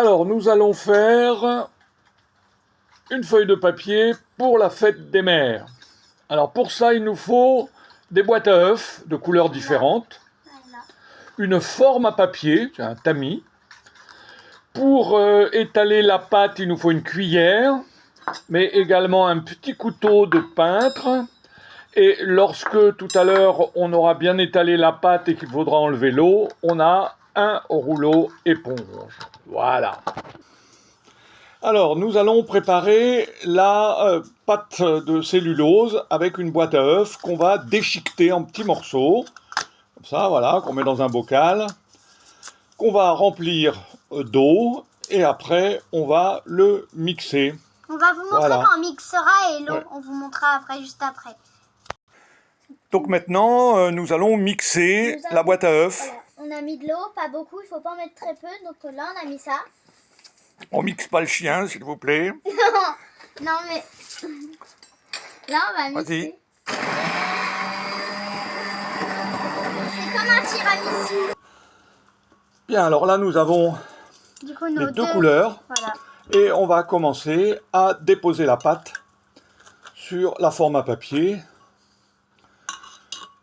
Alors, nous allons faire une feuille de papier pour la fête des mères. Alors, pour ça, il nous faut des boîtes à œufs de couleurs différentes, une forme à papier, un tamis. Pour étaler la pâte, il nous faut une cuillère, mais également un petit couteau de peintre. Et lorsque tout à l'heure on aura bien étalé la pâte et qu'il faudra enlever l'eau, on a un rouleau éponge. Voilà. Alors nous allons préparer la pâte de cellulose avec une boîte à œufs qu'on va déchiqueter en petits morceaux. Comme ça, voilà, qu'on met dans un bocal, qu'on va remplir d'eau et après on va le mixer. On va vous montrer quand on mixera et l'eau, ouais. On vous montrera après, juste après. Donc maintenant, nous allons mixer la boîte à œufs. Voilà. On a mis de l'eau, pas beaucoup, il ne faut pas en mettre très peu. Donc là, on a mis ça. On mixe pas le chien, s'il vous plaît. Non, mais... Là, on va mixer. Vas-y. C'est comme un tiramisu. Bien, alors là, nous avons les deux couleurs. Voilà. Et on va commencer à déposer la pâte sur la forme à papier.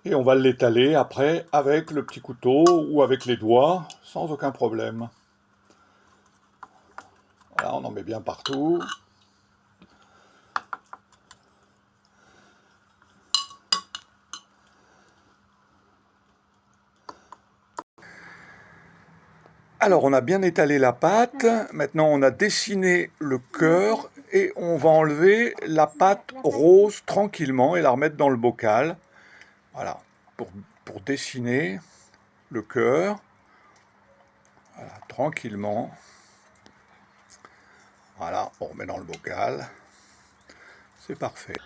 Et on va l'étaler après avec le petit couteau ou avec les doigts, sans aucun problème. Voilà, on en met bien partout. Alors, on a bien étalé la pâte. Maintenant, on a dessiné le cœur et on va enlever la pâte rose tranquillement et la remettre dans le bocal. Voilà, pour dessiner le cœur, voilà, tranquillement. Voilà, on remet dans le bocal. C'est parfait.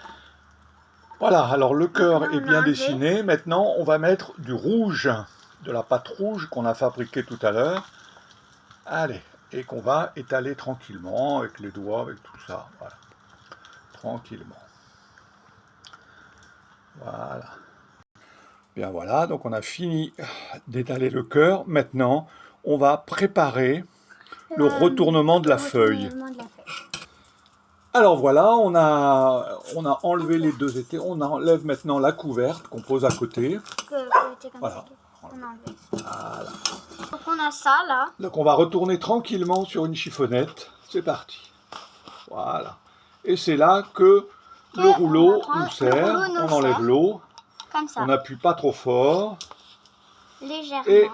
Voilà, alors le cœur est bien dessiné. Maintenant, on va mettre du rouge, de la pâte rouge qu'on a fabriquée tout à l'heure. Allez, et qu'on va étaler tranquillement avec les doigts, avec tout ça. Voilà, tranquillement. Voilà. Bien voilà, donc on a fini d'étaler le cœur. Maintenant, on va préparer le retournement de la feuille. Alors voilà, on a enlevé les deux étais. On enlève maintenant la couverte qu'on pose à côté. Voilà. Voilà. Donc on a ça là. Donc on va retourner tranquillement sur une chiffonnette. C'est parti. Voilà. Et c'est là que le rouleau nous sert. On enlève l'eau. Comme ça. On n'appuie pas trop fort. Légèrement. Et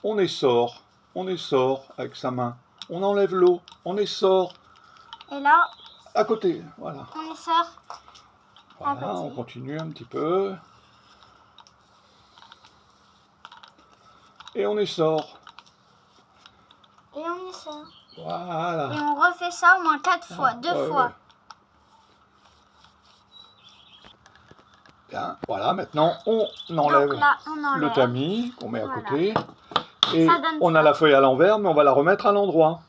on essore. On essore avec sa main. On enlève l'eau. On essore. Et là. À côté. Voilà. On essore. Voilà, on continue un petit peu. Et on essore. Et on essore. Voilà. Et on refait ça au moins 4 fois, 2 fois. Ouais. Bien, voilà, maintenant on enlève, là, le tamis qu'on met à côté. Et on a la feuille à l'envers, mais on va la remettre à l'endroit.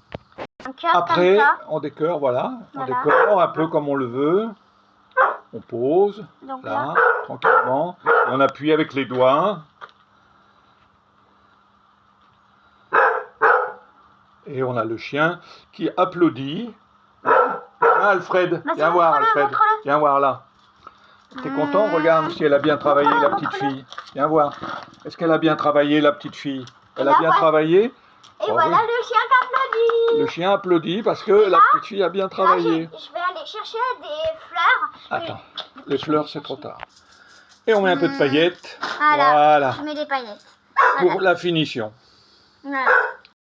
Après, on décore, voilà. On décore un peu comme on le veut. On pose, donc là, tranquillement. Et on appuie avec les doigts. Et on a le chien qui applaudit. Ah, Alfred, viens voir, Alfred. Viens voir là. T'es content? Regarde si elle a bien travaillé, la petite fille. Viens voir. Est-ce qu'elle a bien travaillé, la petite fille? Elle a bien travaillé? Et voilà le chien qui applaudit. Le chien applaudit parce que la petite fille a bien travaillé. Je vais aller chercher des fleurs. Attends, les fleurs c'est trop tard. Et on met un peu de paillettes. Voilà. Je mets des paillettes. Pour la finition. Voilà.